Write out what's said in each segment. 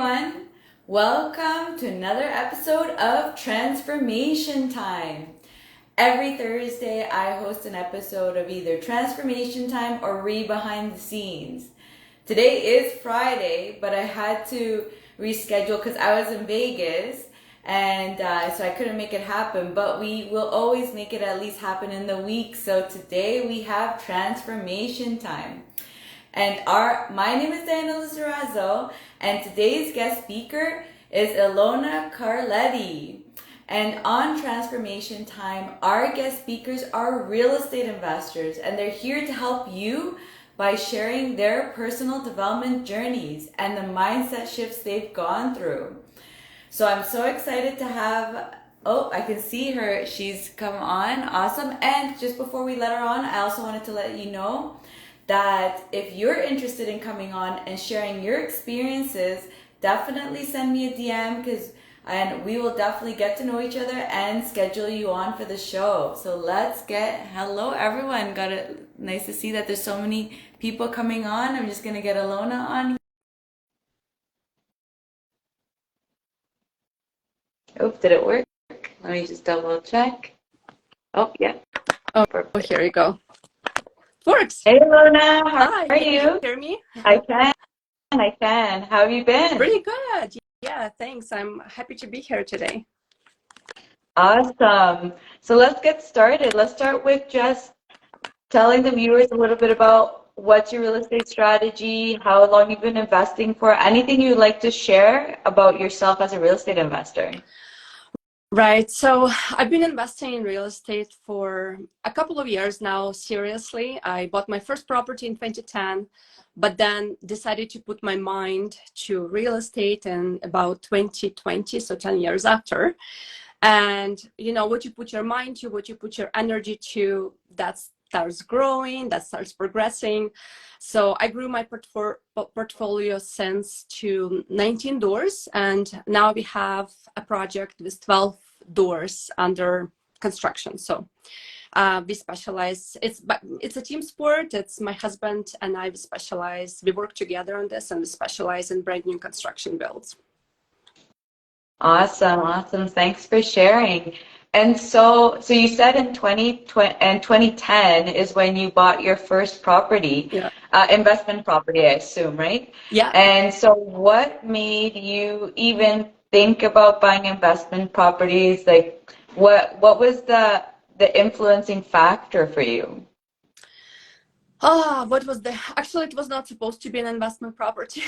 everyone. Welcome to another episode of Transformation Time. Every Thursday, I host an episode of either Transformation Time or Behind the Scenes. Today is Friday, but I had to reschedule because I was in Vegas and so I couldn't make it happen, but we will always make it at least happen in the week. So today we have Transformation Time. And my name is Diana Lizarazo, and today's guest speaker is Ilona Carletti. And on Transformation Time, our guest speakers are real estate investors, and they're here to help you by sharing their personal development journeys and the mindset shifts they've gone through. So I'm so excited to have, I can see her. She's come on. Awesome. And just before we let her on, I also wanted to let you know that if you're interested in coming on and sharing your experiences, definitely send me a DM and we will definitely get to know each other and schedule you on for the show. So hello everyone. Nice to see that there's so many people coming on. I'm just gonna get Ilona on. Oh, did it work? Let me just double check. Oh, yeah. Oh, here you go. Works. Hey, Ilona, how Hi, are can you? hear me? I can. How have you been? Pretty good. Yeah, thanks. I'm happy to be here today. Awesome. So let's get started. Let's start with just telling the viewers a little bit about what's your real estate strategy, how long you've been investing for, anything you'd like to share about yourself as a real estate investor. Right. So I've been investing in real estate for a couple of years now, seriously. I bought my first property in 2010, but then decided to put my mind to real estate in about 2020, so 10 years after. And what you put your mind to, what you put your energy to, that starts growing, that starts progressing. So I grew my portfolio since to 19 doors, and now we have a project with 12 doors under construction. So we specialize, it's a team sport. It's my husband and I we work together on this, and we specialize in brand new construction builds. Awesome. Thanks for sharing. And so you said in 2010 is when you bought your first property, Yeah. Investment property, I assume, right? Yeah. And so what made you even think about buying investment properties? Like what was the influencing factor for you? Actually, it was not supposed to be an investment property.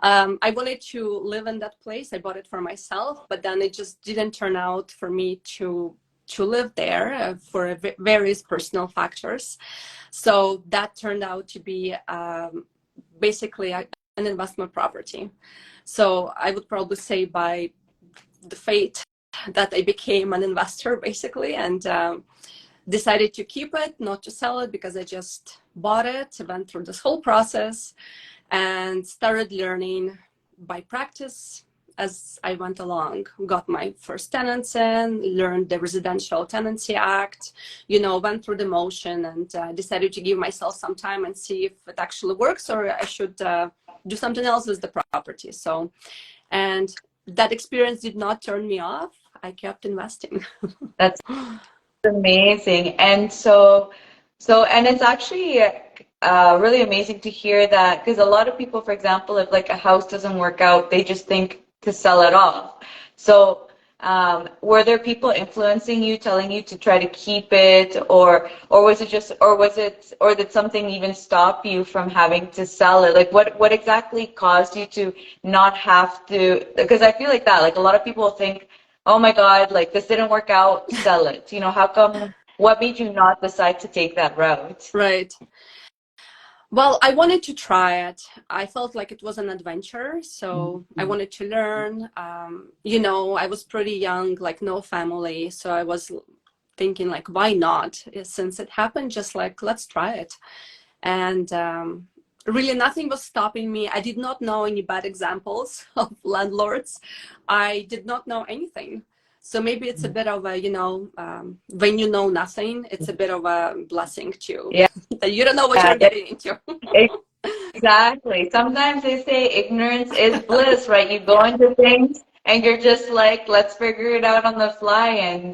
I wanted to live in that place. I bought it for myself, but then it just didn't turn out for me to live there for various personal factors. So that turned out to be basically an investment property. So I would probably say by the fate that I became an investor, basically, and decided to keep it, not to sell it, because I just bought it, went through this whole process and started learning by practice as I went along. Got my first tenants in, learned the Residential Tenancy Act, went through the motion, and decided to give myself some time and see if it actually works, or I should do something else with the property. So, and that experience did not turn me off. I kept investing. That's amazing. And and it's actually really amazing to hear that, because a lot of people, for example, if like a house doesn't work out, they just think to sell it off. So were there people influencing you, telling you to try to keep it, or did something even stop you from having to sell it? Like what exactly caused you to not have to? Because I feel like that, like a lot of people think, oh my God, like this didn't work out, sell it. How come, what made you not decide to take that route? Right. Well, I wanted to try it. I felt like it was an adventure, so I wanted to learn. I was pretty young, like no family, so I was thinking like, why not? Since it happened, just like, let's try it. And really nothing was stopping me. I did not know any bad examples of landlords. I did not know anything. So maybe it's a bit of a, when you know nothing, it's a bit of a blessing too. Yeah. That you don't know what you're getting into. Exactly. Sometimes they say ignorance is bliss, right? You go into things and you're just like, let's figure it out on the fly. And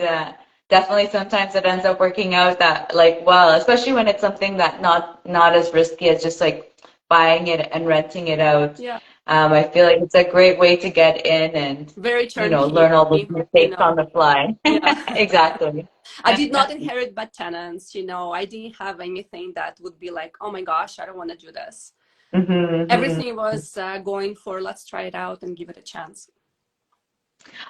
definitely sometimes it ends up working out that like well, especially when it's something that not as risky as just like buying it and renting it out. Yeah, I feel like it's a great way to get in and, very learn turnkey, all those you mistakes on know. the fly. Yeah. Exactly. I did not inherit bad tenants, you know. I didn't have anything that would be like, oh my gosh, I don't want to do this. Hmm. Everything was going for let's try it out and give it a chance.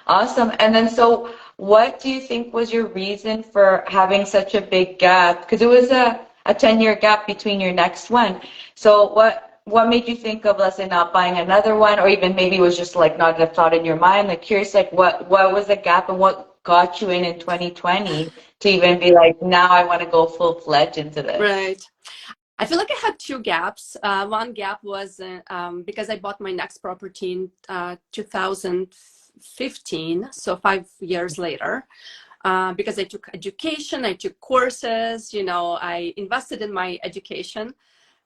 Awesome. And then, so what do you think was your reason for having such a big gap? Because it was a 10-year gap between your next one. So what made you think of, let's say, not buying another one, or even maybe it was just like not a thought in your mind? Like curious, like what was the gap and what got you in 2020 to even be like, now I want to go full-fledged into this? Right. I feel like I had two gaps. One gap was because I bought my next property in 2015, so 5 years later. Because I took education, I took courses, you know, I invested in my education.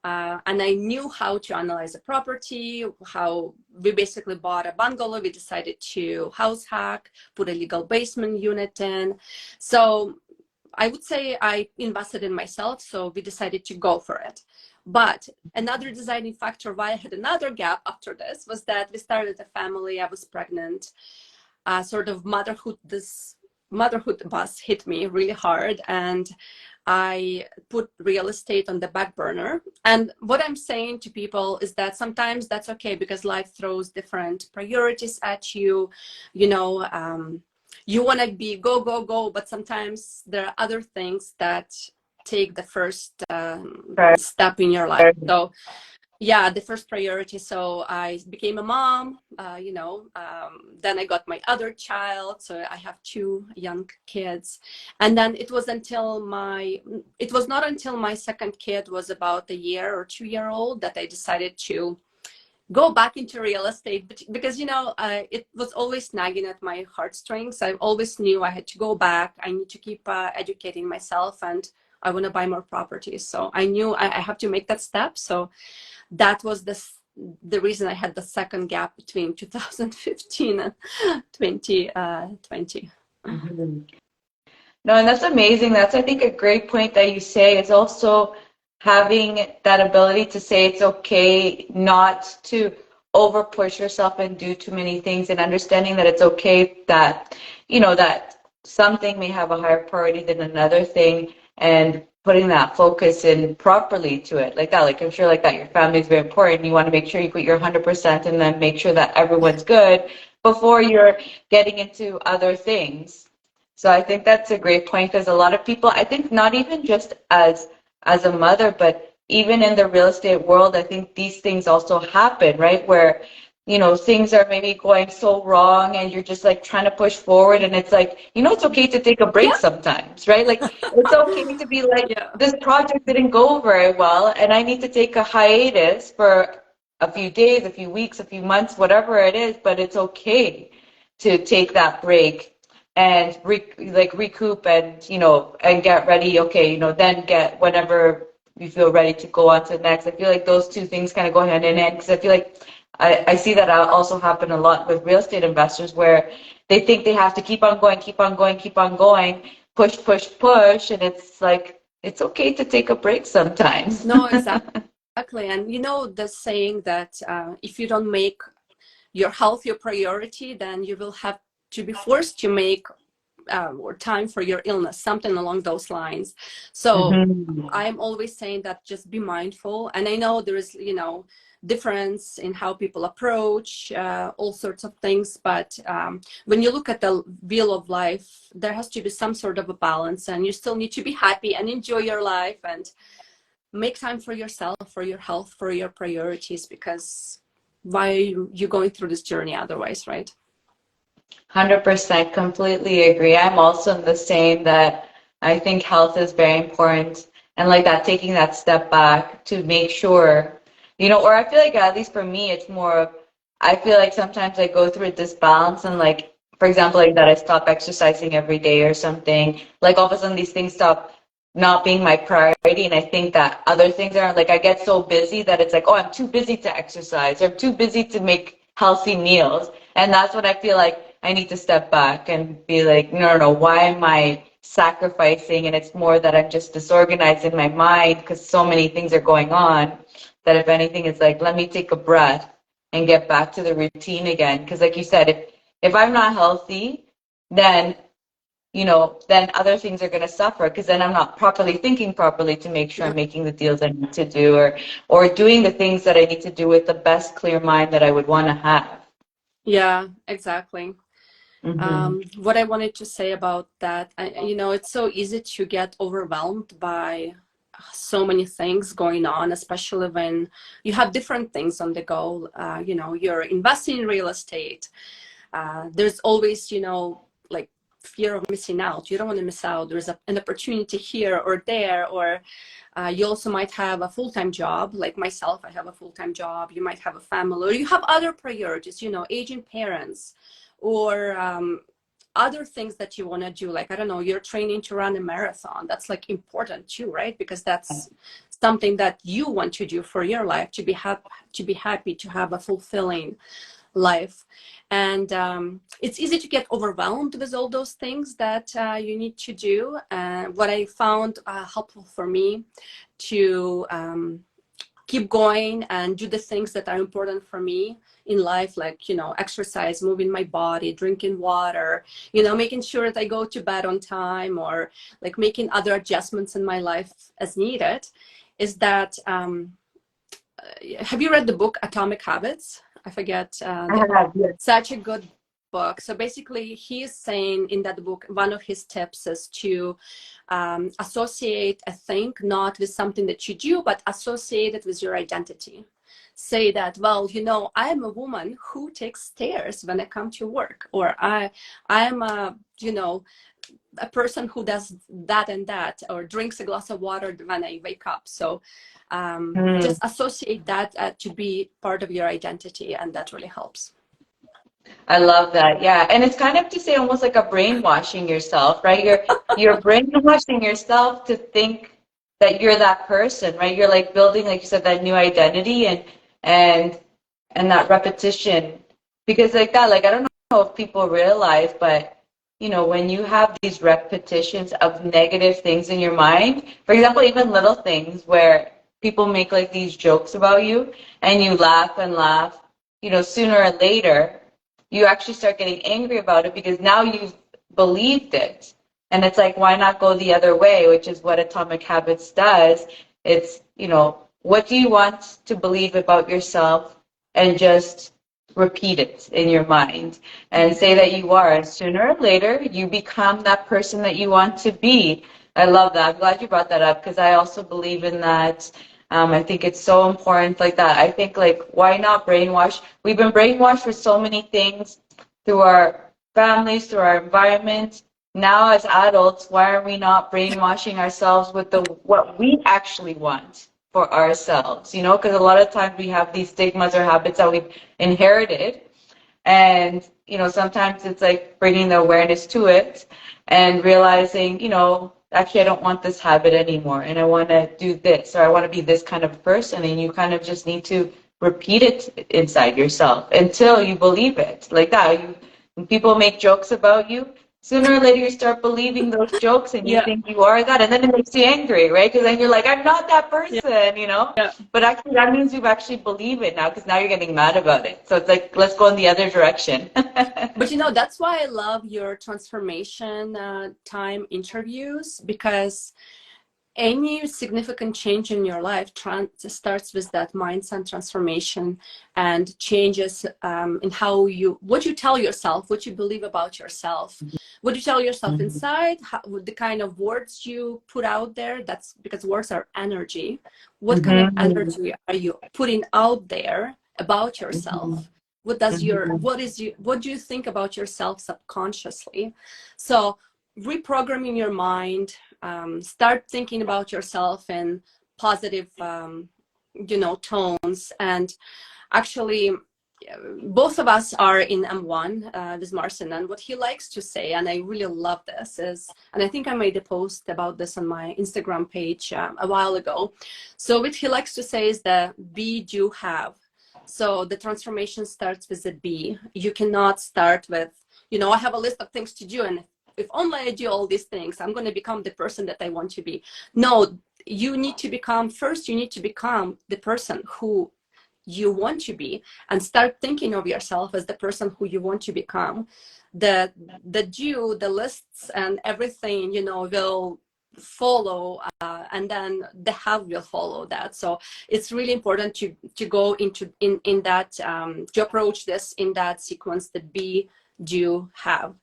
And I knew how to analyze a property, how we basically bought a bungalow. We decided to house hack, put a legal basement unit in. So I would say I invested in myself, so we decided to go for it. But another deciding factor why I had another gap after this was that we started a family. I was pregnant. Sort of motherhood bus hit me really hard, and I put real estate on the back burner. And what I'm saying to people is that sometimes that's okay because life throws different priorities at you. You know, you want to be go, go, go, but sometimes there are other things that take the first Right. step in your life. So yeah, the first priority. So I became a mom, then I got my other child. So I have two young kids. And then it was not until my second kid was about a year or 2 year old that I decided to go back into real estate because, it was always nagging at my heartstrings. I always knew I had to go back. I need to keep educating myself, and I want to buy more properties. So I knew I have to make that step. So that was the reason I had the second gap between 2015 and 2020. Mhm. No, and that's amazing. That's, I think, a great point that you say. It's also having that ability to say it's okay not to over push yourself and do too many things, and understanding that it's okay that, that something may have a higher priority than another thing, and putting that focus in properly to it like that. Like, I'm sure like that your family is very important. You want to make sure you put your 100% and then make sure that everyone's good before you're getting into other things. So I think that's a great point, because a lot of people, I think, not even just as a mother, but even in the real estate world, I think these things also happen, right? Where, things are maybe going so wrong and you're just like trying to push forward, and it's like, it's okay to take a break Yeah. sometimes, right? Like it's okay to be like, Yeah. this project didn't go very well and I need to take a hiatus for a few days, a few weeks, a few months, whatever it is, but it's okay to take that break and recoup, and and get ready. Okay, then get whenever you feel ready to go on to the next. I feel like those two things kind of go hand in hand, because I feel like I see that also happen a lot with real estate investors, where they think they have to keep on going, keep on going, keep on going, push, push, push, and it's like it's okay to take a break sometimes. No, exactly. And the saying that if you don't make your health your priority, then you will have to be forced to make or time for your illness, something along those lines. So Hmm. I'm always saying that just be mindful. And I know there is, difference in how people approach all sorts of things. But when you look at the wheel of life, there has to be some sort of a balance, and you still need to be happy and enjoy your life and make time for yourself, for your health, for your priorities, because why are you going through this journey otherwise, right? 100% completely agree. I'm also in the same, that I think health is very important, and like that, taking that step back to make sure, or I feel like, at least for me, it's more of, I feel like sometimes I go through this balance, and like, for example, like that I stop exercising every day or something, like all of a sudden these things stop not being my priority. And I think that other things are like, I get so busy that it's like, oh, I'm too busy to exercise, or I'm too busy to make healthy meals. And that's when I feel like I need to step back and be like, no, no, no, why am I sacrificing? And it's more that I'm just disorganized in my mind because so many things are going on, that if anything, it's like, let me take a breath and get back to the routine again. Because like you said, if I'm not healthy, then then other things are going to suffer, because then I'm not properly thinking properly to make sure I'm making the deals I need to do, or doing the things that I need to do with the best clear mind that I would want to have. Yeah, exactly. Mm-hmm. What I wanted to say about that, it's so easy to get overwhelmed by so many things going on, especially when you have different things on the go. You're investing in real estate. There's always, like fear of missing out. You don't want to miss out. There's an opportunity here or there, or you also might have a full-time job. Like myself, I have a full-time job. You might have a family, or you have other priorities, aging parents, or other things that you want to do. Like, I don't know, you're training to run a marathon. That's like important too, right? Because that's something that you want to do for your life, to be happy, to have a fulfilling life. And it's easy to get overwhelmed with all those things that you need to do. What I found helpful for me to keep going and do the things that are important for me in life, like, exercise, moving my body, drinking water, making sure that I go to bed on time, or like making other adjustments in my life as needed, is that have you read the book Atomic Habits? I forget. I have, yes. Such a good book. So basically, he's saying in that book, one of his tips is to associate a thing not with something that you do, but associate it with your identity. Say that, well, I am a woman who takes stairs when I come to work, or I am a person who does that and that, or drinks a glass of water when I wake up. So just associate that to be part of your identity, and that really helps. I love that. Yeah. And it's kind of, to say, almost like a brainwashing yourself, right? You're brainwashing yourself to think that you're that person, right? You're like building, like you said, that new identity, and and that repetition. Because like that, like, I don't know if people realize, but when you have these repetitions of negative things in your mind, for example, even little things where people make like these jokes about you, and you laugh and laugh, sooner or later you actually start getting angry about it, because now you've believed it. And it's like, why not go the other way, which is what Atomic Habits does. It's, what do you want to believe about yourself, and just repeat it in your mind and say that you are. And sooner or later, you become that person that you want to be. I love that. I'm glad you brought that up, because I also believe in that. I think it's so important, like that. I think, like, why not brainwash? We've been brainwashed for so many things through our families, through our environment. Now, as adults, why are we not brainwashing ourselves with what we actually want for ourselves? Because a lot of times we have these stigmas or habits that we've inherited, and sometimes it's like bringing the awareness to it and realizing, actually, I don't want this habit anymore, and I want to do this, or I want to be this kind of person. And you kind of just need to repeat it inside yourself until you believe it. Like that, when people make jokes about you, sooner or later you start believing those jokes, and you think you are that, and then it makes you angry, right? Because then you're like, I'm not that person, Yeah. But actually, that means you've actually believed it now, because now you're getting mad about it. So it's like, let's go in the other direction. But that's why I love your transformation time interviews, because any significant change in your life starts with that mindset transformation, and changes in what you tell yourself, what you believe about yourself, what you tell yourself inside, the kind of words you put out there. That's because words are energy. What kind of energy are you putting out there about yourself? What do you think about yourself subconsciously? So reprogramming your mind, start thinking about yourself in positive tones, and actually both of us are in M1 with Marcin, and what he likes to say, and I really love this, is, and I think I made a post about this on my Instagram page a while ago. So what he likes to say is the be, do, have. So the transformation starts with a be. You cannot start with, you know, I have a list of things to do, and if only I do all these things, I'm going to become the person that I want to be. No, you need to become, first you need to become the person who you want to be, and start thinking of yourself as the person who you want to become. The the lists and everything, you know, will follow, and then the have will follow that. So it's really important to go into in that to approach this in that sequence, the be, do, have,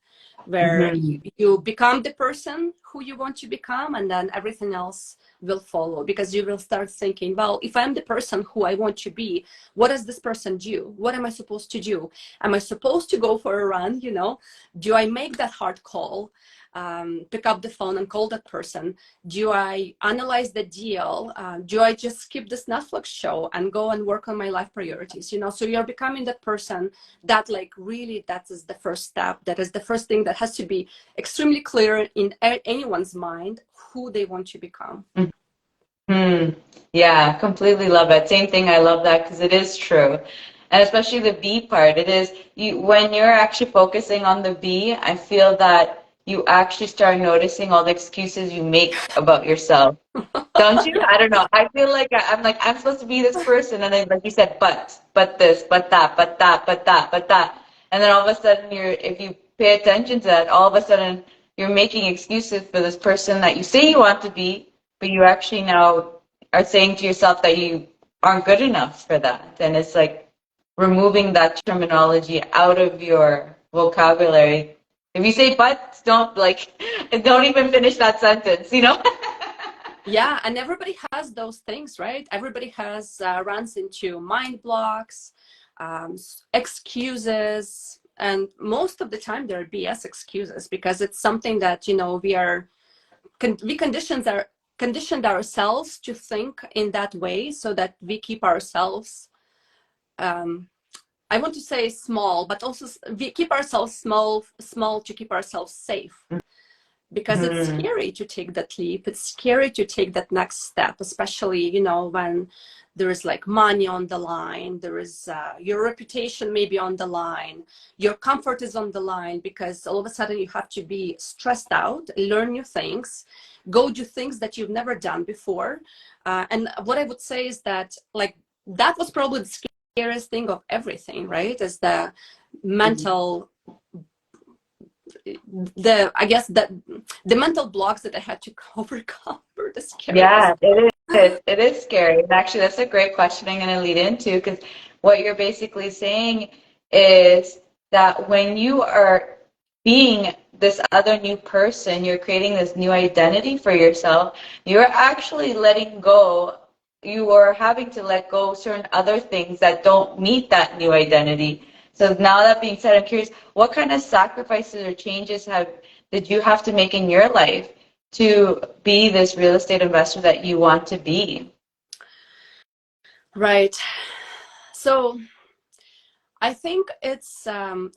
where you become the person who you want to become, and then everything else will follow, because you will start thinking, well, if I'm the person who I want to be, what does this person do? What am I supposed to do? Am I supposed to go for a run? You know, do I make that hard call, pick up the phone and call that person? Do I analyze the deal? Do I just skip this Netflix show and go and work on my life priorities? You know, so you're becoming that person that, like, really, that is the first step. That is the first thing that has to be extremely clear in anyone's mind, who they want to become. Yeah, completely love it. Same thing. I love that because it is true. And especially the B part. It is you when you're actually focusing on the B, I feel that you actually start noticing all the excuses you make about yourself. Don't you? I don't know. I feel like I'm like, I'm supposed to be this person. And then, like you said, but this, but that, but that, but that, but that. And then all of a sudden if you pay attention to that, all of a sudden you're making excuses for this person that you say you want to be, but you actually now are saying to yourself that you aren't good enough for that. And it's like removing that terminology out of your vocabulary. If you say but, don't even finish that sentence, you know? Yeah, and everybody has those things, right? Everybody has runs into mind blocks, excuses, and most of the time they're BS excuses, because it's something that, you know, we conditioned ourselves to think in that way, so that we keep ourselves, I want to say small, but also we keep ourselves small to keep ourselves safe. Because it's scary to take that leap. It's scary to take that next step, especially, you know, when there is like money on the line, there is your reputation maybe on the line, your comfort is on the line, because all of a sudden you have to be stressed out, learn new things, go do things that you've never done before. And what I would say is that, like, that was probably the scariest thing of everything, right? Is the mental I guess that the mental blocks that I had to overcome were the scariest. Yeah, it is. It is scary. And actually, that's a great question I'm going to lead into, because what you're basically saying is that when you are being this other new person, you're creating this new identity for yourself, you're actually letting go. You are having to let go certain other things that don't meet that new identity. So now that being said, I'm curious, what kind of sacrifices or changes did you have to make in your life to be this real estate investor that you want to be? Right. So I think it's,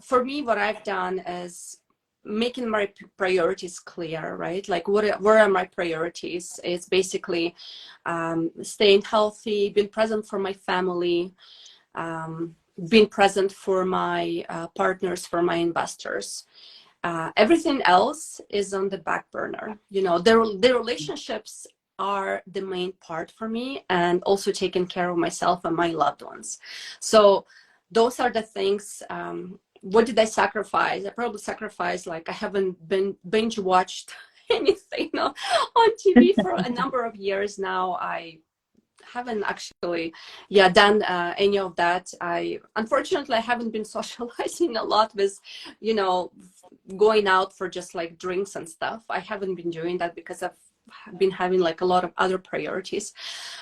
for me, what I've done is making my priorities clear, right? Like, where are my priorities? It's basically staying healthy, being present for my family, being present for my partners, for my investors. Everything else is on the back burner. You know, the relationships are the main part for me, and also taking care of myself and my loved ones. So those are the things. What did I sacrifice? I probably sacrificed, like, I haven't been binge watched anything on TV for a number of years now. I haven't actually done any of that. Unfortunately, I haven't been socializing a lot with, you know, going out for just like drinks and stuff. I haven't been doing that because I've been having like a lot of other priorities.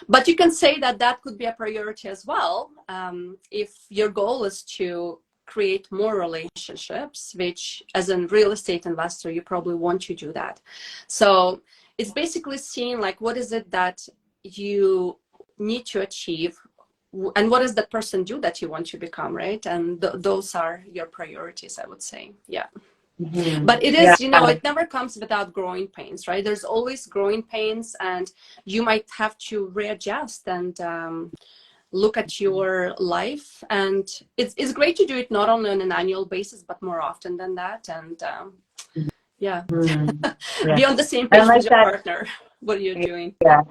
But you can say that that could be a priority as well, if your goal is to create more relationships, which as a real estate investor you probably want to do that. So it's basically seeing, like, what is it that you need to achieve, and what does that person do that you want to become, right? And those are your priorities, I would say. Yeah. But it Yeah. is, you know, it never comes without growing pains, right? There's always growing pains, and you might have to readjust and look at your life. And it's great to do it not only on an annual basis, but more often than that. And yeah, Yeah. be on the same And page with like your that. partner. What are you doing? Yeah.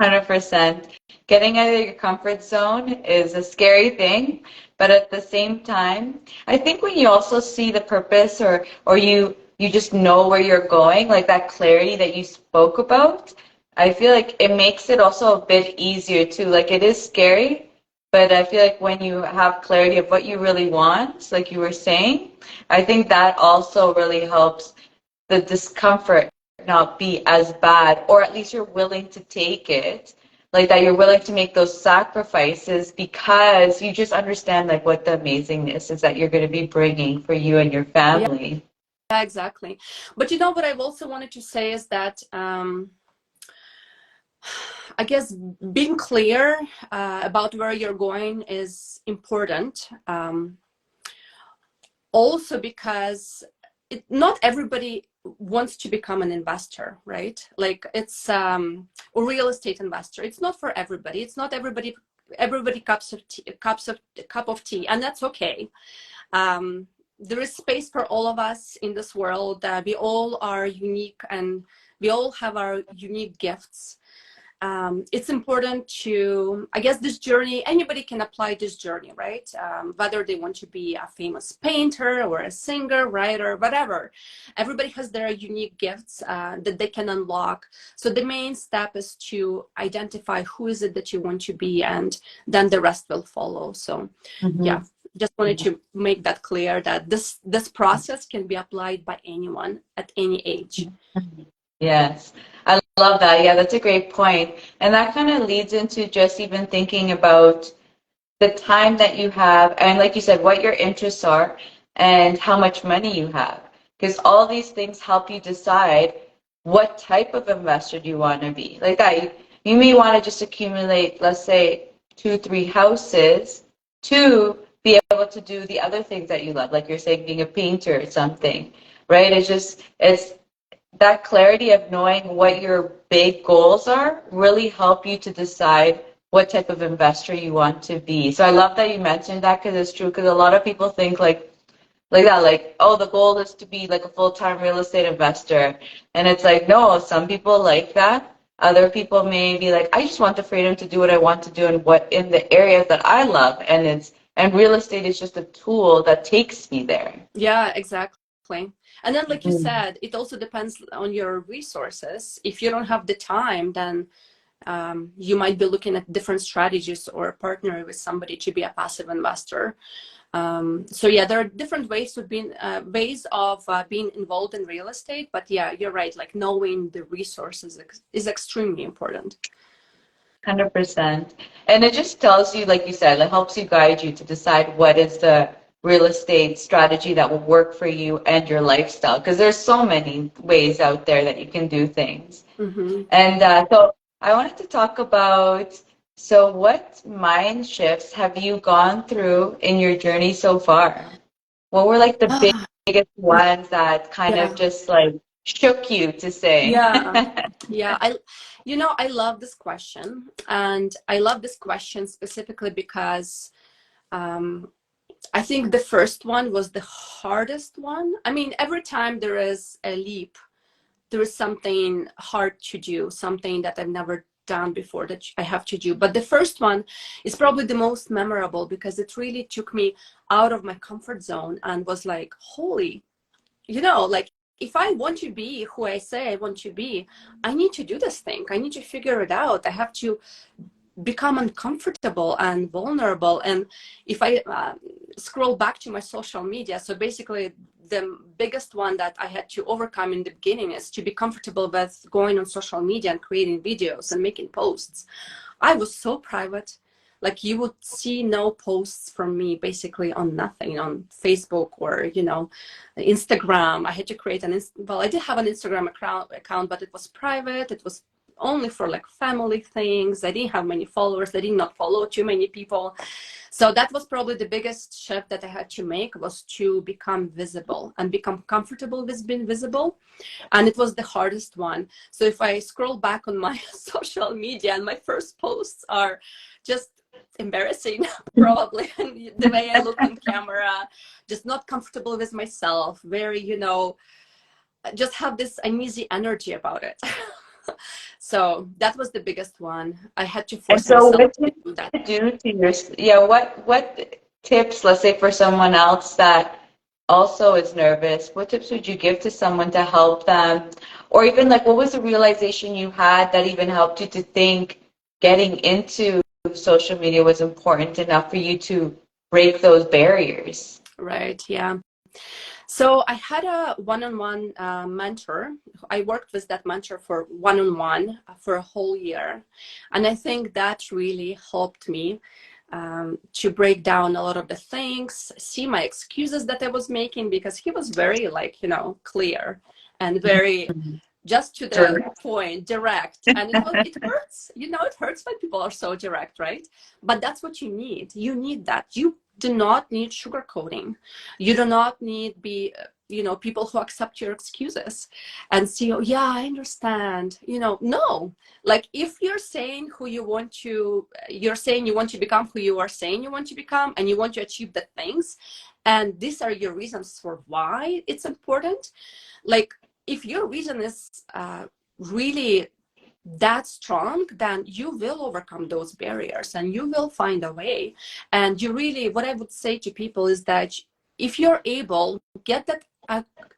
100%. Getting out of your comfort zone is a scary thing, but at the same time, I think when you also see the purpose, or you just know where you're going, like that clarity that you spoke about, I feel like it makes it also a bit easier too. Like it is scary, but I feel like when you have clarity of what you really want, like you were saying, I think that also really helps the discomfort not be as bad, or at least you're willing to take it, like that you're willing to make those sacrifices because you just understand like what the amazingness is that you're going to be bringing for you and your Yeah, family. exactly. But you know what I've also wanted to say is that I guess being clear about where you're going is important. Also because not everybody wants to become an investor, right? Like it's a real estate investor. It's not for everybody. It's not everybody cup of tea, and that's okay. There is space for all of us in this world. We all are unique, and we all have our unique gifts. It's important to, I guess, this journey, anybody can apply this journey, right? Whether they want to be a famous painter or a singer, writer, whatever. Everybody has their unique gifts that they can unlock. So the main step is to identify who is it that you want to be, and then the rest will follow. So yeah, just wanted to make that clear that this process can be applied by anyone at any age. Yes, I love that. Yeah, that's a great point. And that kind of leads into just even thinking about the time that you have, and like you said, what your interests are and how much money you have. Because all these things help you decide what type of investor do you want to be. Like that, you may want to just accumulate, let's say, 2, 3 houses to be able to do the other things that you love, like you're saying, being a painter or something, right? It's that clarity of knowing what your big goals are really help you to decide what type of investor you want to be. So I love that you mentioned that, because it's true, because a lot of people think like that, like, oh, the goal is to be like a full-time real estate investor. And it's like, no, some people like that. Other people may be like, I just want the freedom to do what I want to do and what in the areas that I love. And real estate is just a tool that takes me there. Yeah, exactly. And then, like you said, it also depends on your resources. If you don't have the time, then you might be looking at different strategies or partner with somebody to be a passive investor. So yeah, there are different ways of being involved in real estate. But yeah, you're right. Like knowing the resources is extremely important. 100%. And it just tells you, like you said, it helps you guide you to decide what is the real estate strategy that will work for you and your lifestyle. Because there's so many ways out there that you can do things. And so I wanted to talk about, so what mind shifts have you gone through in your journey so far? What were like the biggest ones that kind of Yeah. just like shook you to say? Yeah. I love this question, and I love this question specifically because I think the first one was the hardest one. I mean, every time there is a leap, there is something hard to do, something that I've never done before that I have to do. But the first one is probably the most memorable because it really took me out of my comfort zone and was like, holy, like if I want to be who I say I want to be, I need to do this thing. I need to figure it out. I have to become uncomfortable and vulnerable. And if I scroll back to my social media, so basically the biggest one that I had to overcome in the beginning is to be comfortable with going on social media and creating videos and making posts. I was so private. Like you would see no posts from me basically on nothing, on Facebook or, Instagram. I had to create I did have an Instagram account, but it was private. It was only for like family things. I didn't have many followers. I did not follow too many people. So that was probably the biggest shift that I had to make, was to become visible and become comfortable with being visible. And it was the hardest one. So if I scroll back on my social media, and my first posts are just embarrassing, probably, and the way I look on camera, just not comfortable with myself, very, just have this uneasy energy about it. So that was the biggest one. I had to And force so myself what to did do that. you do to your, yeah, what tips, let's say for someone else that also is nervous, what tips would you give to someone to help them? Or even like, what was the realization you had that even helped you to think getting into social media was important enough for you to break those barriers? Right, yeah. So I had a one-on-one mentor. I worked with that mentor for one-on-one for a whole year. And I think that really helped me to break down a lot of the things, see my excuses that I was making, because he was very clear and very just to the Sure. point, direct. And it hurts, it hurts when people are so direct, right? But that's what you need. You need that. You do not need sugarcoating. You do not need people who accept your excuses and see, oh yeah, I understand. No. Like, if you're saying you're saying you want to become who you are saying you want to become, and you want to achieve the things, and these are your reasons for why it's important. Like, if your reason is really that strong, then you will overcome those barriers and you will find a way. And what I would say to people is that if you're able, get that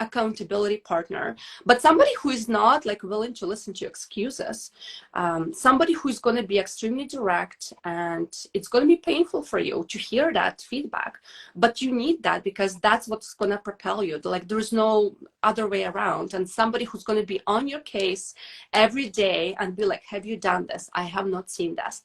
accountability partner, but somebody who is not like willing to listen to excuses, somebody who's going to be extremely direct, and it's going to be painful for you to hear that feedback, but you need that, because that's what's going to propel you. Like, there's no other way around. And somebody who's going to be on your case every day and be like, have you done this? I have not seen this.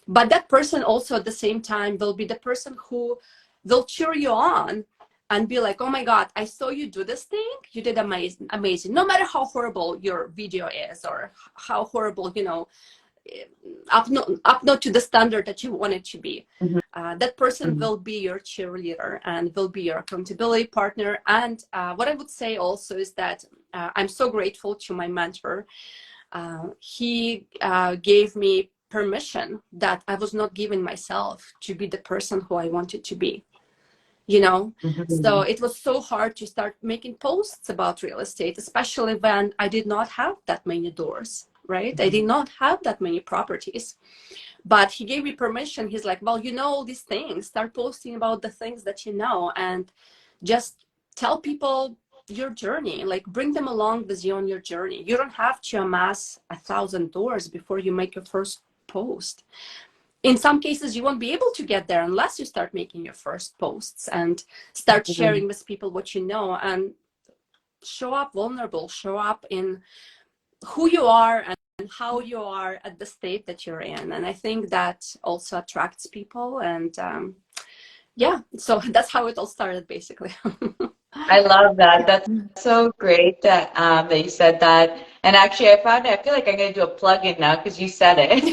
But that person also at the same time will be the person who will cheer you on and be like, oh my God, I saw you do this thing. You did amazing. No matter how horrible your video is, or how horrible, up not to the standard that you want it to be. That person will be your cheerleader and will be your accountability partner. And what I would say also is that I'm so grateful to my mentor. He gave me permission that I was not giving myself to be the person who I wanted to be. So it was so hard to start making posts about real estate, especially when I did not have that many doors, right? I did not have that many properties. But he gave me permission. He's like, well, all these things, start posting about the things that you know, and just tell people your journey, like bring them along with you on your journey. You don't have to amass 1,000 doors before you make your first post. In some cases, you won't be able to get there unless you start making your first posts and start sharing with people what you know, and show up vulnerable, show up in who you are and how you are at the state that you're in. And I think that also attracts people. And so that's how it all started, basically. I love that. That's so great that you said that. And actually, I feel like I'm going to do a plug-in now because you said it,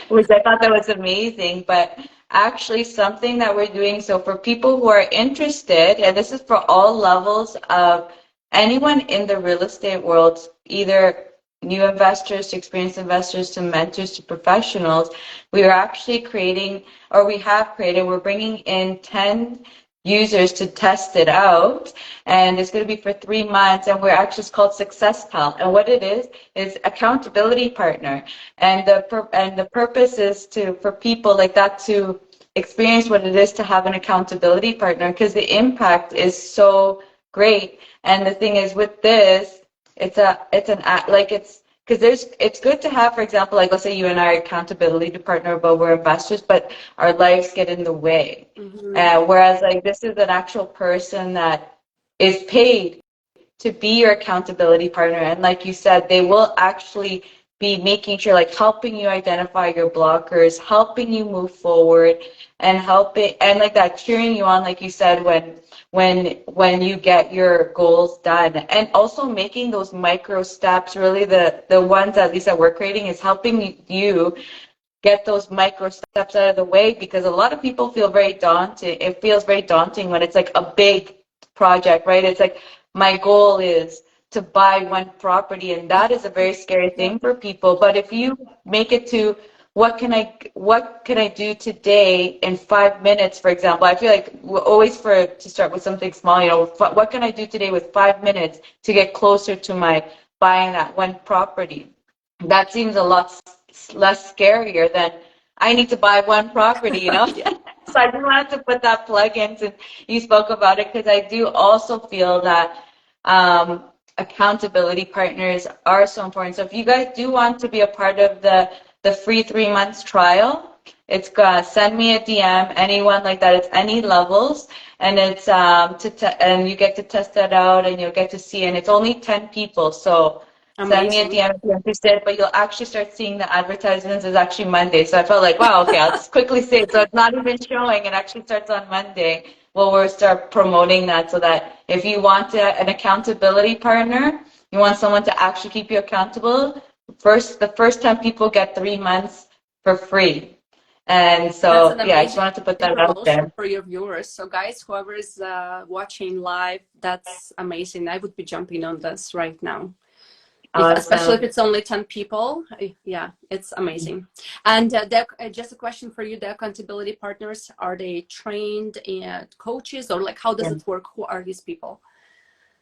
which I thought that was amazing. But actually, something that we're doing, so for people who are interested, and this is for all levels of anyone in the real estate world, either new investors to experienced investors to mentors to professionals, we are actually creating, or we have created, we're bringing in 10 users to test it out, and it's going to be for 3 months, and we're actually, it's called Success Pal, and what it is accountability partner, and the purpose is for people like that to experience what it is to have an accountability partner, because the impact is so great. And the thing is with this, it's because it's good to have, for example, like let's say you and I are accountability partner, but we're investors, but our lives get in the way. Whereas like this is an actual person that is paid to be your accountability partner, and like you said, they will actually be making sure, like helping you identify your blockers, helping you move forward, and helping and like that cheering you on, like you said, when you get your goals done. And also making those micro steps, really the ones at least that we're creating is helping you get those micro steps out of the way, because a lot of people feel very daunted. It feels very daunting when it's like a big project, right? It's like, my goal is to buy one property, and that is a very scary thing for people. But if you make it to, what can I do today in 5 minutes, for example? I feel like always to start with something small, what can I do today with 5 minutes to get closer to my buying that one property? That seems a lot less scarier than, I need to buy one property. Yeah. So I just wanted to put that plug in since you spoke about it, because I do also feel that accountability partners are so important. So if you guys do want to be a part of the free 3 months trial, it's send me a DM, anyone like that. It's any levels, and it's and you get to test that out, and you'll get to see. And it's only 10 people, so send me a Amazing. DM if you're interested. But you'll actually start seeing the advertisements is actually Monday. So I felt like, wow, okay, I'll just quickly say it. So it's not even showing. It actually starts on Monday. Well, we'll start promoting that, so that if you want an accountability partner, you want someone to actually keep you accountable, the first 10 people get 3 months for free. And That's so, an yeah, I just amazing wanted to put that out promotion there. for your viewers. So guys, whoever is watching live, that's amazing. I would be jumping on this right now. Especially if Awesome. it's only 10 people. Yeah, it's amazing. And just a question for you, the accountability partners, are they trained coaches, or like, how does it work? Who are these people?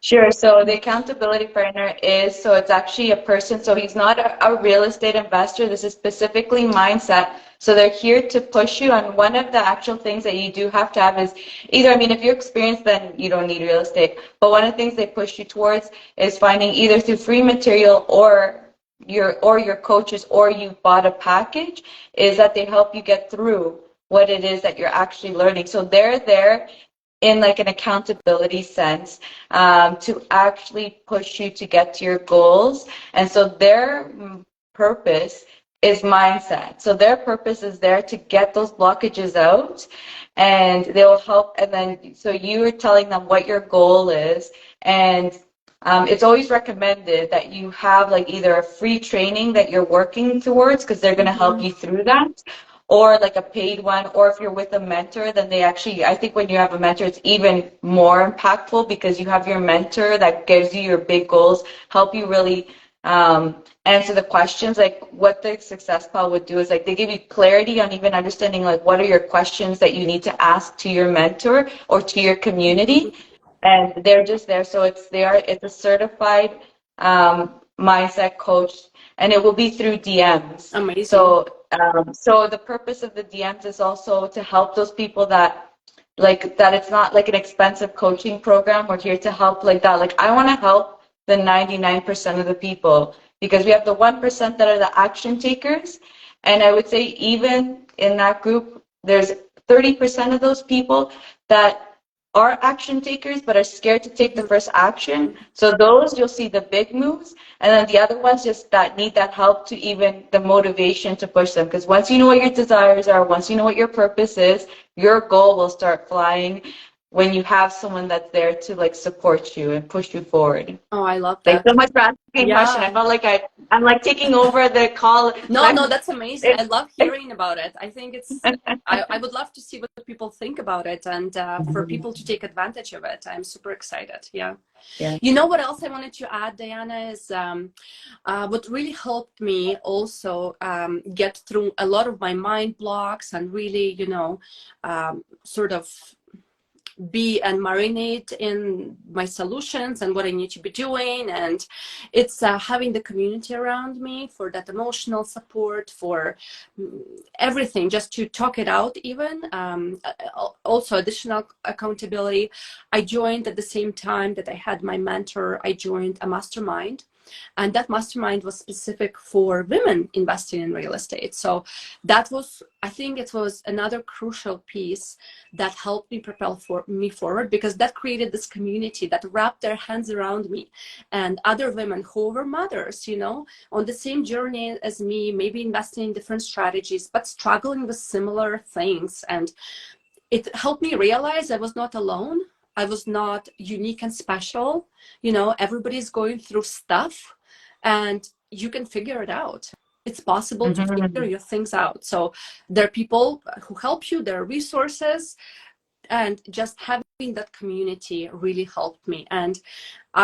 Sure. So the accountability partner so it's actually a person. So he's not a real estate investor. This is specifically mindset. So they're here to push you. And one of the actual things that you do have to have is either, I mean, if you're experienced, then you don't need real estate. But one of the things they push you towards is finding either through free material or your coaches, or you bought a package, is that they help you get through what it is that you're actually learning. So they're there in like an accountability sense, to actually push you to get to your goals. And so their purpose is mindset. So their purpose is there to get those blockages out, and they'll help. And then, so you are telling them what your goal is. And it's always recommended that you have like either a free training that you're working towards, because they're going to help you through that, or like a paid one. Or if you're with a mentor, then they actually, I think when you have a mentor, it's even more impactful, because you have your mentor that gives you your big goals, help you really answer the questions. Like what the Success Pal would do is like they give you clarity on even understanding like what are your questions that you need to ask to your mentor or to your community. And they're just there. So it's a certified mindset coach, and it will be through DMs. Amazing. So the purpose of the DMs is also to help those people that it's not like an expensive coaching program. We're here to help like that. Like I want to help the 99% of the people, because we have the 1% that are the action takers. And I would say even in that group, there's 30% of those people that are action takers but are scared to take the first action. So those, you'll see the big moves, and then the other ones just that need that help to even the motivation to push them. Because once you know what your desires are, once you know what your purpose is, your goal will start flying when you have someone that's there to like support you and push you forward. Oh, I love Thanks that. so much for asking a question. I Yeah. felt like I'm like taking over the call. No, that's amazing. I love hearing about it. I think I would love to see what people think about it, and for people to take advantage of it. I'm super excited. Yeah. Yeah. You know what else I wanted to add, Diana, is what really helped me also get through a lot of my mind blocks, and really, sort of be and marinate in my solutions and what I need to be doing. And it's having the community around me for that emotional support, for everything, just to talk it out. Even also additional accountability. I joined at the same time that I had my mentor, I joined a mastermind. And that mastermind was specific for women investing in real estate. So that was, I think it was another crucial piece that helped me propel me forward, because that created this community that wrapped their hands around me and other women who were mothers, on the same journey as me, maybe investing in different strategies, but struggling with similar things. And it helped me realize I was not alone. I was not unique and special. You know, everybody's going through stuff, and you can figure it out. It's possible to figure your things out. So there are people who help you, there are resources, and just having that community really helped me. And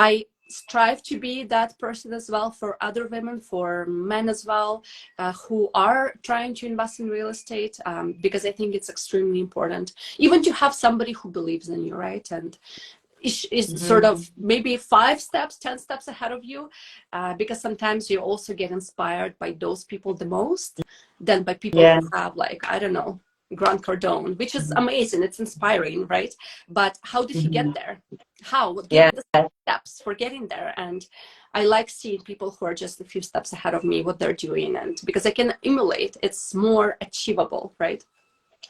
I strive to be that person as well for other women, for men as well, who are trying to invest in real estate, because I think it's extremely important, even to have somebody who believes in you, right? And is sort of maybe 5 steps, 10 steps ahead of you, because sometimes you also get inspired by those people the most than by people who have, like, I don't know, Grant Cardone, which is amazing. It's inspiring, right? But how did he get there? How? Give me the steps for getting there. And I like seeing people who are just a few steps ahead of me, what they're doing, and because I can emulate, it's more achievable, right?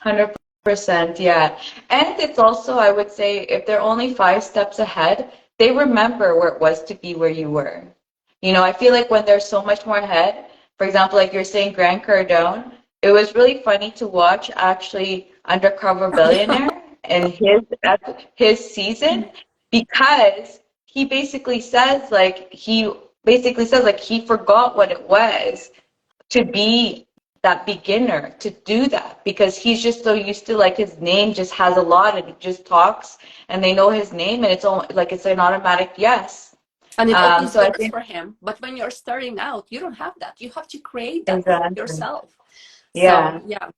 100%, yeah. And it's also, I would say, if they're only 5 steps ahead, they remember where it was to be where you were. You know, I feel like when they're so much more ahead, for example, like you're saying, Grant Cardone, it was really funny to watch actually Undercover Billionaire and his season, because he basically says like he forgot what it was to be that beginner, to do that, because he's just so used to, like, his name just has a lot and he just talks and they know his name and it's all like it's an automatic yes. And it opens So I doors think for him. But when you're starting out, you don't have that. You have to create that exactly. yourself. Yeah. So, yeah.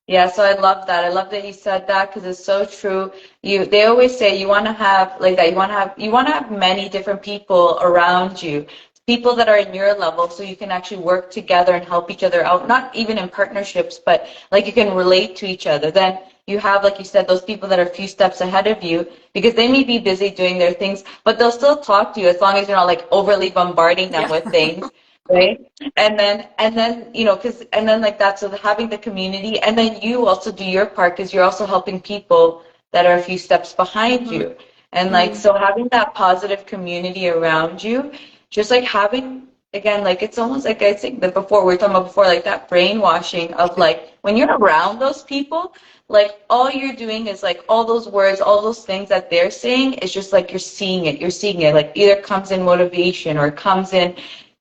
Yeah, so I love that. I love that you said that because it's so true. They always say you want to have like that. You want to have many different people around you, people that are in your level, so you can actually work together and help each other out. Not even in partnerships, but like you can relate to each other. Then you have, like you said, those people that are a few steps ahead of you because they may be busy doing their things, but they'll still talk to you as long as you're not like overly bombarding them with things. Right. And then, and then like that, so having the community, and then you also do your part because you're also helping people that are a few steps behind you. And like, so having that positive community around you, just like having, again, like it's almost like I think that before, we were talking about before, like that brainwashing of like, when you're around those people, like all you're doing is like all those words, all those things that they're saying is just like you're seeing it, like either comes in motivation or comes in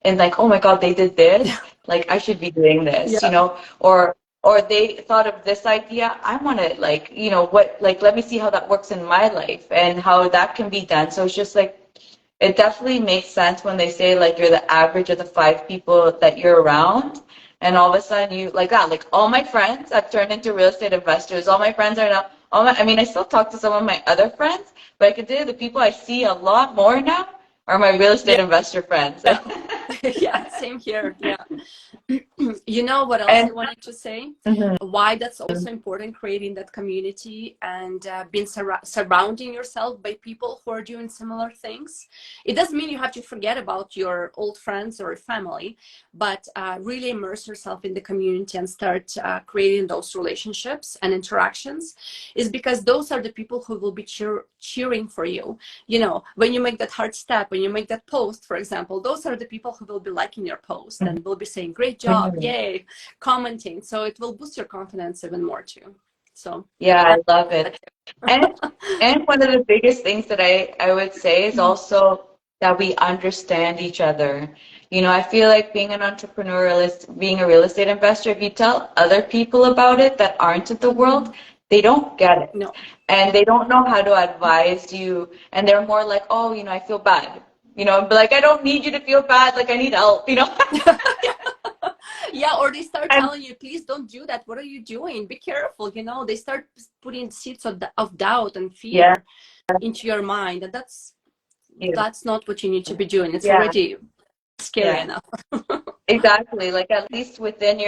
and like, oh my God, they did this. Like I should be doing this, or they thought of this idea. I want to like, let me see how that works in my life and how that can be done. So it's just like, it definitely makes sense when they say like you're the average of the 5 people that you're around. And all of a sudden you like that, like all my friends have turned into real estate investors. All my friends are now, I still talk to some of my other friends, but I can tell you the people I see a lot more now are my real estate investor friends. Yeah, same here. Yeah. You know what else I And wanted to say? mhm, Why that's also important, creating that community and being surrounding yourself by people who are doing similar things. It doesn't mean you have to forget about your old friends or family, but really immerse yourself in the community and start creating those relationships and interactions, is because those are the people who will be cheering for you. You know, when you make that hard step, when you make that post, for example, those are the people who will be liking your post and will be saying, great job, yay, commenting. So it will boost your confidence even more too. So yeah, I love it. And one of the biggest things that I would say is also that we understand each other. You know, I feel like being an entrepreneurialist, being a real estate investor, if you tell other people about it that aren't in the world, they don't get it. No. And they don't know how to advise you. And they're more like, oh, I feel bad. But like, I don't need you to feel bad. Like, I need help. Yeah, or they start And telling you, please don't do that. What are you doing? Be careful. They start putting seeds of doubt and yeah, fear into your mind. And that's yeah, not what you need to be doing. It's yeah, already scary yeah. enough. Exactly. Like at least within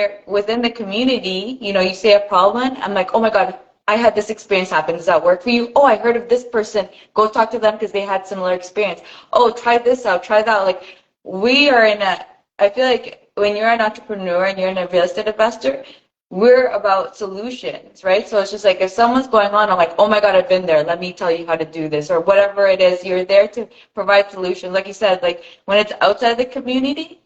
the community, you say a problem. I'm like, oh my God, I had this experience happen. Does that work for you? Oh, I heard of this person. Go talk to them because they had similar experience. Oh, try this out. Try that. Like I feel like when you're an entrepreneur and you're in a real estate investor, we're about solutions, right? So it's just like if someone's going on, I'm like, oh my God, I've been there. Let me tell you how to do this or whatever it is. You're there to provide solutions. Like you said, like when it's outside the community,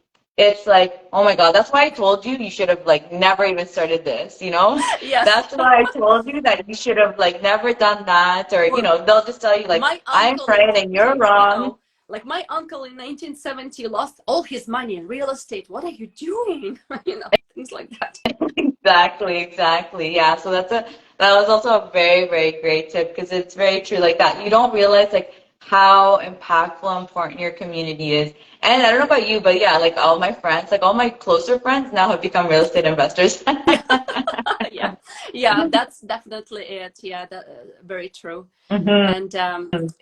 it's like, oh my God, that's why I told you you should have like never even started this, you know? Yes. That's why I told you that you should have like never done that, or you Or know, they'll just tell you like, my I'm uncle in right and you're 19, wrong. like my uncle in 1970 lost all his money in real estate. What are you doing? Things like that. Exactly, exactly. Yeah. So that was also a very, very great tip because it's very true like that. You don't realize like how impactful and important your community is. And I don't know about you, but yeah, like all my friends, like all my closer friends now have become real estate investors. Yeah, yeah, that's definitely it. Yeah, that, very true. Mhm. And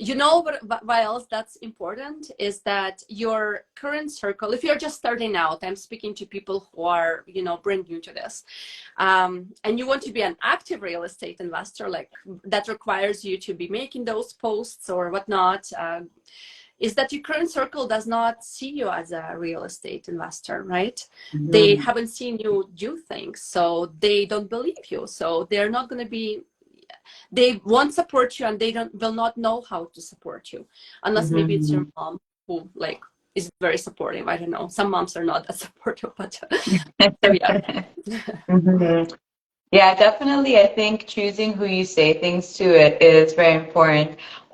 you know what else that's important is that your current circle, if you're just starting out, I'm speaking to people who are, brand new to this, and you want to be an active real estate investor, like that requires you to be making those posts or whatnot, is that your current circle does not see you as a real estate investor, right? They Mhm. haven't seen you do things, so they don't believe you. So they're not going to be, they won't support you, and they will not know how to support you, unless maybe it's your Mhm. mom who like is very supportive. I don't know. Some moms are not that supportive, but so yeah. Mhm. Yeah, definitely. I think choosing who you say things to it is very important,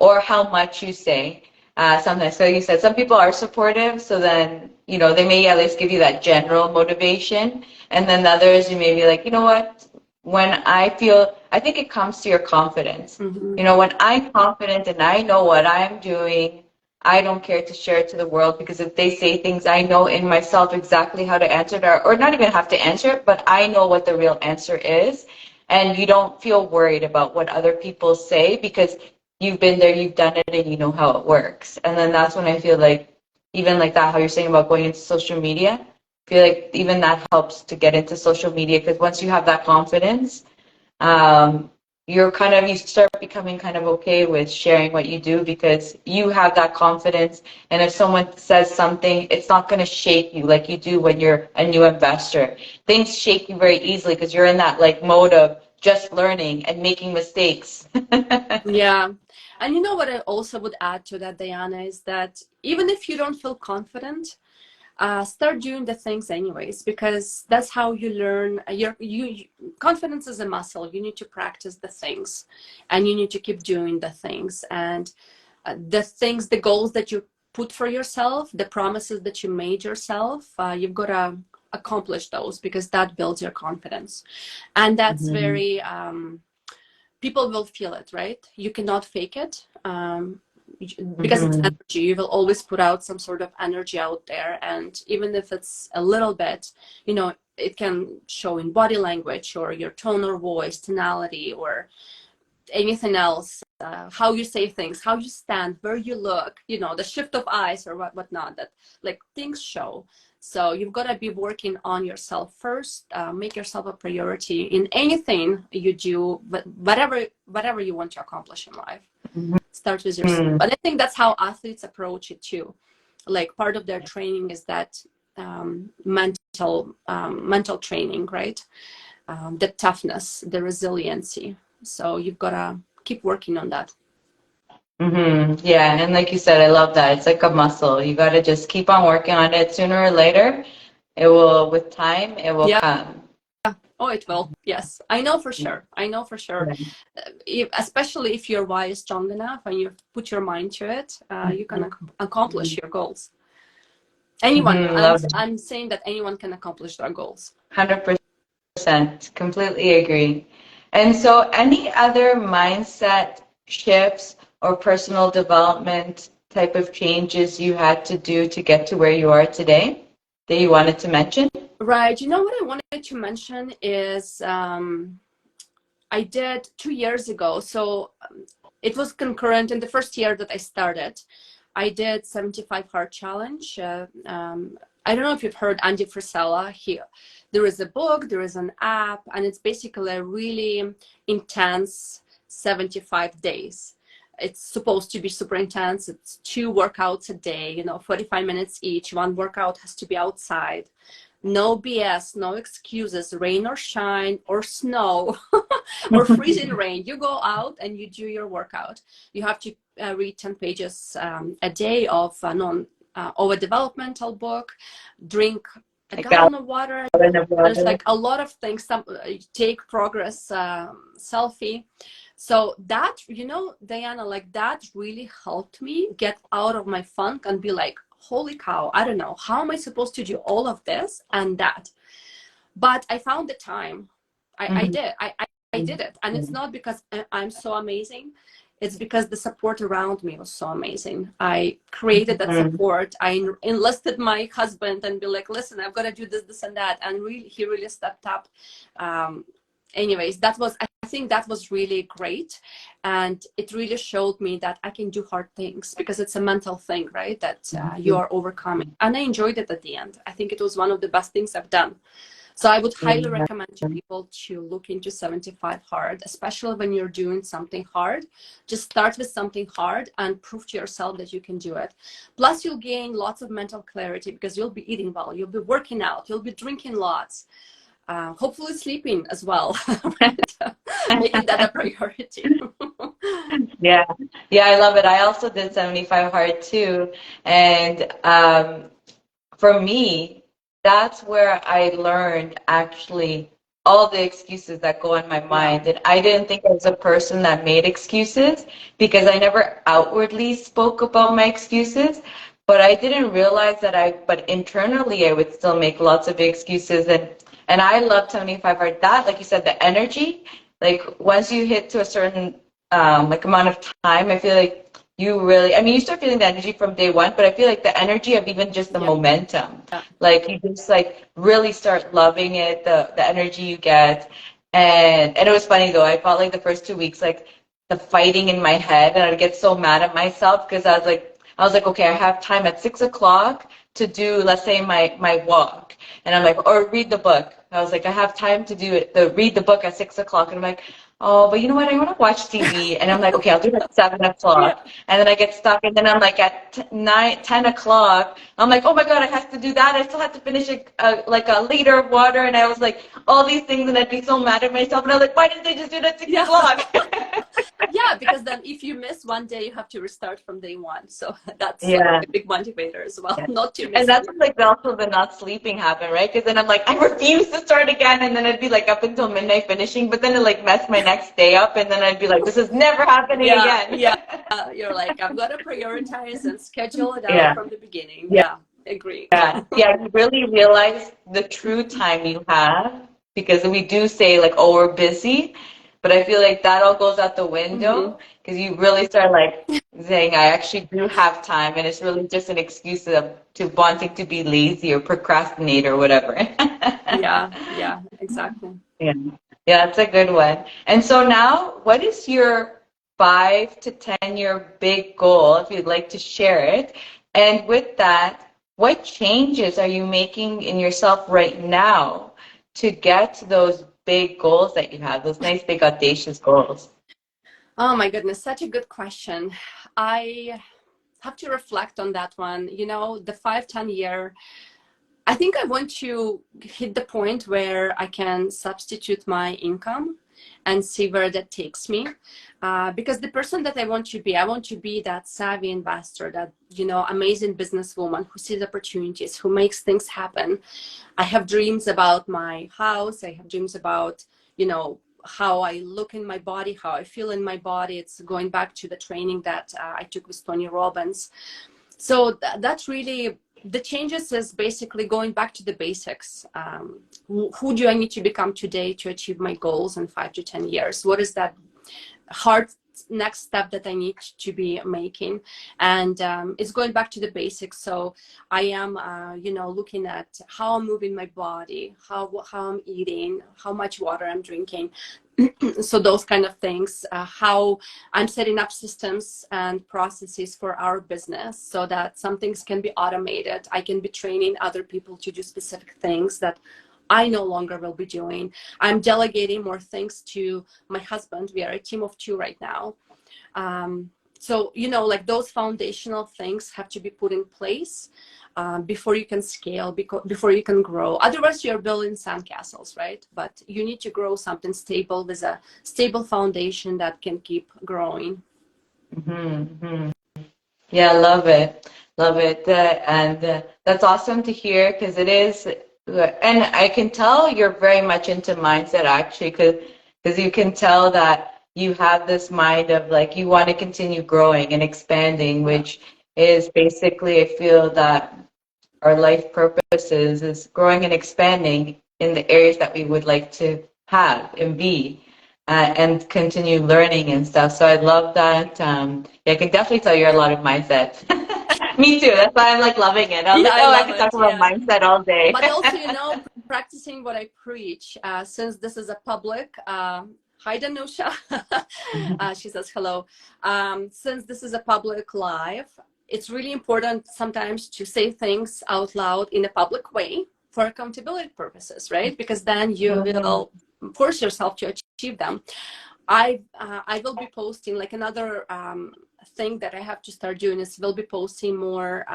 or how much you say. Sometimes, so you said some people are supportive, so then, you know, they may at least give you that general motivation. And then others, you may be like, you know what? When I think it comes to your confidence. Hmm. You know, when I'm confident and I know what I'm doing, I don't care to share it to the world because if they say things, I know in myself exactly how to answer it, or not even have to answer it, but I know what the real answer is. And you don't feel worried about what other people say because you've been there, you've done it, and you know how it works. And then that's when I feel like, even like that, how you're saying about going into social media, I feel like even that helps to get into social media because once you have that confidence, um, you start becoming kind of okay with sharing what you do because you have that confidence. And if someone says something, it's not going to shake you like you do when you're a new investor. Things shake you very easily because you're in that like mode of just learning and making mistakes. Yeah. And you know what I also would add to that, Diana, is that even if you don't feel confident, start doing the things anyways, because that's how you learn. Confidence is a muscle. You need to practice the things, and you need to keep doing the things. And the goals that you put for yourself, the promises that you made yourself, you've got to accomplish those, because that builds your confidence. And that's Mhm. very, people will feel it, right? You cannot fake it, because it's Mhm. energy. You will always put out some sort of energy out there, and even if it's a little bit, it can show in body language or your tone or voice, tonality, or anything else, how you say things, how you stand, where you look, the shift of eyes or whatnot, that like things show. So you've got to be working on yourself first. Make yourself a priority in anything you do, but whatever you want to accomplish in life, start with yourself. Mhm. And I think that's how athletes approach it too. Like part of their training is that mental training, right? The toughness, the resiliency. So you've got to keep working on that. Yeah, and like you said, I love that. It's like a muscle. You got to just keep on working on it. Sooner or later, with time, it will Yeah. come. Oh, it will. Yes, I know for sure. I know for sure. Especially if your why is strong enough and you put your mind to it, you can accomplish your goals. Anyone, Love it. I'm saying that anyone can accomplish their goals. 100%. Completely agree. And so, any other mindset shifts or personal development type of changes you had to do to get to where you are today that you wanted to mention? Right. You know what I wanted to mention is I did 2 years ago. So it was concurrent in the first year that I started. I did 75 hard challenge. I don't know if you've heard Andy Frisella here. There is a book, there is an app, and it's basically a really intense 75 days. It's supposed to be super intense. It's 2 workouts a day, 45 minutes each. One workout has to be outside. No BS, no excuses, rain or shine or snow or freezing rain. You go out and you do your workout. You have to read 10 pages a day of or a developmental book, drink a I gallon got of water. it. There's like a lot of things. Some take progress selfie. So that, you know, Diana, like that really helped me get out of my funk and be like, holy cow, I don't know, how am I supposed to do all of this and that? But I found the time. I did. I did it. And it's not because I'm so amazing. It's because the support around me was so amazing. I created that support. I enlisted my husband and be like, listen, I've got to do this, this, and that. And really, he really stepped up. Anyways, I think that was really great. And it really showed me that I can do hard things because it's a mental thing, right? That you are overcoming. And I enjoyed it at the end. I think it was one of the best things I've done. So I would highly recommend to people to look into 75 hard, especially when you're doing something hard. Just start with something hard and prove to yourself that you can do it. Plus, you'll gain lots of mental clarity because you'll be eating well, you'll be working out, you'll be drinking lots, hopefully sleeping as well, right? Making that a priority. Yeah, yeah, I love it. I also did 75 hard too. And for me, that's where I learned actually all the excuses that go in my mind. And I didn't think I was a person that made excuses because I never outwardly spoke about my excuses. But I didn't realize but internally I would still make lots of excuses. And I love 75 hard. That, like you said, the energy, like once you hit to a certain like amount of time, I feel like you really, I mean, you start feeling the energy from day one, but I feel like the energy of even just the momentum, like you just like really start loving it, the energy you get. And it was funny though, I felt like the first 2 weeks, like the fighting in my head, and I'd get so mad at myself because I was like, okay, I have time at 6 o'clock to do, let's say my walk. And I'm like, or read the book. I was like, I have time to do it, read the book at 6 o'clock. And I'm like, oh, but you know what? I want to watch TV. And I'm like, okay, I'll do it at 7 o'clock. And then I get stuck. And then I'm like at 10 o'clock. I'm like, oh my God, I have to do that. I still have to finish like a liter of water. And I was like, all these things. And I'd be so mad at myself. And I was like, why didn't they just do it at 6 o'clock? Yeah, because then if you miss one day, you have to restart from day one. So that's like a big motivator as well, not to miss. And that's like also the not sleeping happen, right? Because then I'm like, I refuse to start again, and then I'd be like up until midnight finishing, but then it like messed my next day up, and then I'd be like, this is never happening again. You're like, I've got to prioritize and schedule it out from the beginning. Agree. You really realize the true time you have, because we do say like, oh, we're busy. But I feel like that all goes out the window because you really start like saying, I actually do have time, and it's really just an excuse to wanting to be lazy or procrastinate or whatever. Yeah, exactly. Yeah, that's a good one. And so now, what is your 5 to 10-year big goal, if you'd like to share it? And with that, what changes are you making in yourself right now to get to those big goals that you have, those nice, big, audacious goals? Oh my goodness, such a good question. I have to reflect on that one. You know, the 5-10 year, I think I want to hit the point where I can substitute my income and see where that takes me. Because the person that I want to be that savvy investor, that, you know, amazing businesswoman who sees opportunities, who makes things happen. I have dreams about my house. I have dreams about, you know, how I look in my body, how I feel in my body. It's going back to the training that I took with Tony Robbins. So that's really, the changes is basically going back to the basics. Who do I need to become today to achieve my goals in 5 to 10 years? What is that hard next step that I need to be making? And it's going back to the basics. So I am, you know, looking at how I'm moving my body, how I'm eating, how much water I'm drinking. So those kind of things, how I'm setting up systems and processes for our business so that some things can be automated. I can be training other people to do specific things that I no longer will be doing. I'm delegating more things to my husband. We are a team of 2 right now. So, you know, like those foundational things have to be put in place before you can scale, before you can grow. Otherwise, you're building sandcastles, right? But you need to grow something stable with a stable foundation that can keep growing. Yeah, I love it. Love it. And that's awesome to hear because it is, and I can tell you're very much into mindset actually, because you can tell that you have this mind of like you want to continue growing and expanding, Yeah. which is basically, I feel that our life purpose is growing and expanding in the areas that we would like to have and be. And continue learning and stuff. So I love that. Yeah, I can definitely tell you're a lot of mindset. Me too. That's why I'm like loving it. I was Yeah, like, I oh, I love could talk it. about Yeah. mindset all day. But also, practicing what I preach, since this is a public, hi Danusha. She says hello. Since this is a public live, it's really important sometimes to say things out loud in a public way for accountability purposes, right? Because then you will force yourself to achieve them. I will be posting like another thing that I have to start doing is we'll be posting more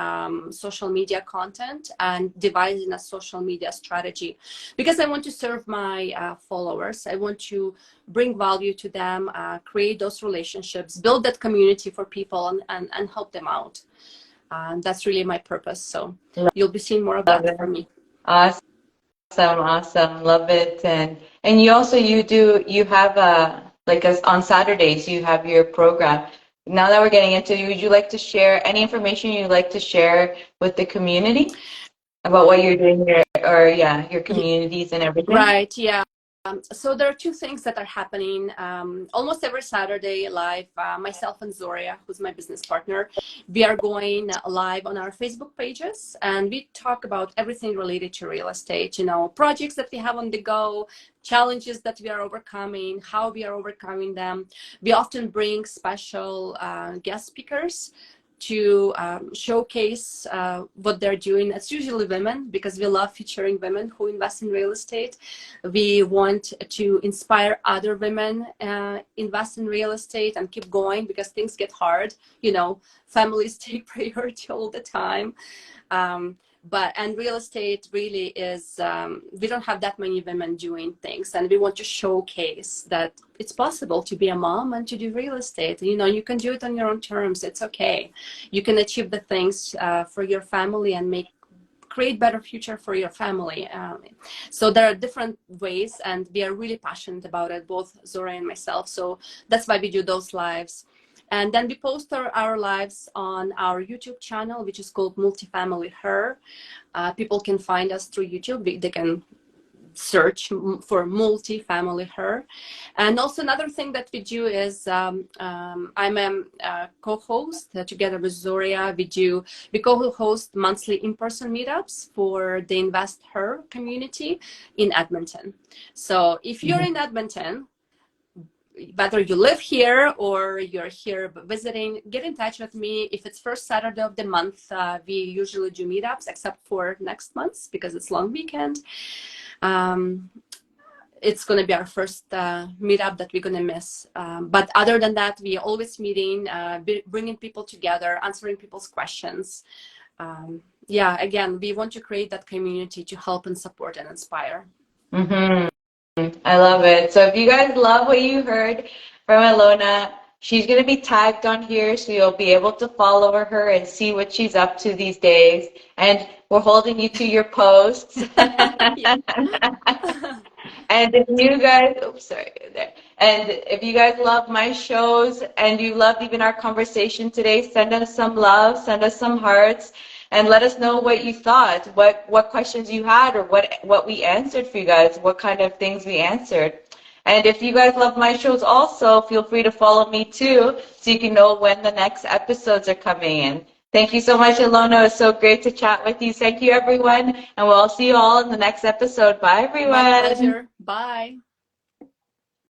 social media content and devising a social media strategy because I want to serve my followers. I want to bring value to them, create those relationships, build that community for people and help them out. That's really my purpose. So you'll be seeing more of Love that from it. me. Awesome, awesome. Love it. And you also you have like on Saturdays you have your program. Now that we're getting into, would you like to share any information you'd like to share with the community about what you're doing here, or yeah, your communities and everything? Right. Yeah. So there are two things that are happening almost every Saturday live. Myself and Zoria, who's my business partner, we are going live on our Facebook pages and we talk about everything related to real estate, projects that we have on the go, challenges that we are overcoming, how we are overcoming them. We often bring special guest speakers to showcase what they're doing. It's usually women because we love featuring women who invest in real estate. We want to inspire other women invest in real estate and keep going because things get hard. Families take priority all the time. And real estate really is, we don't have that many women doing things, and we want to showcase that it's possible to be a mom and to do real estate. You can do it on your own terms. It's okay. You can achieve the things for your family and create better future for your family. So there are different ways, and we are really passionate about it, both Zora and myself. So that's why we do those lives. And then we post our lives on our YouTube channel, which is called Multifamily Her. People can find us through YouTube. They can search for Multifamily Her. And also another thing that we do is I'm a co-host together with Zoria. We co-host monthly in-person meetups for the Invest Her community in Edmonton. So if you're in Edmonton, whether you live here or you're here visiting, get in touch with me. If it's first Saturday of the month, we usually do meetups, except for next month because it's long weekend. It's going to be our first meetup that we're going to miss. But other than that, we are always meeting, bringing people together, answering people's questions. Again, we want to create that community to help and support and inspire. Mm-hmm. I love it. So if you guys love what you heard from Ilona, she's going to be tagged on here, so you'll be able to follow her and see what she's up to these days. And we're holding you to your posts. And if you guys, oops, sorry, there. And if you guys love my shows and you loved even our conversation today, send us some love, send us some hearts, and let us know what you thought, what questions you had, or what we answered for you guys, what kind of things we answered. And if you guys love my shows also, feel free to follow me too, so you can know when the next episodes are coming in. Thank you so much, Ilona. It's so great to chat with you. Thank you, everyone. And we'll see you all in the next episode. Bye, everyone. My pleasure. Bye.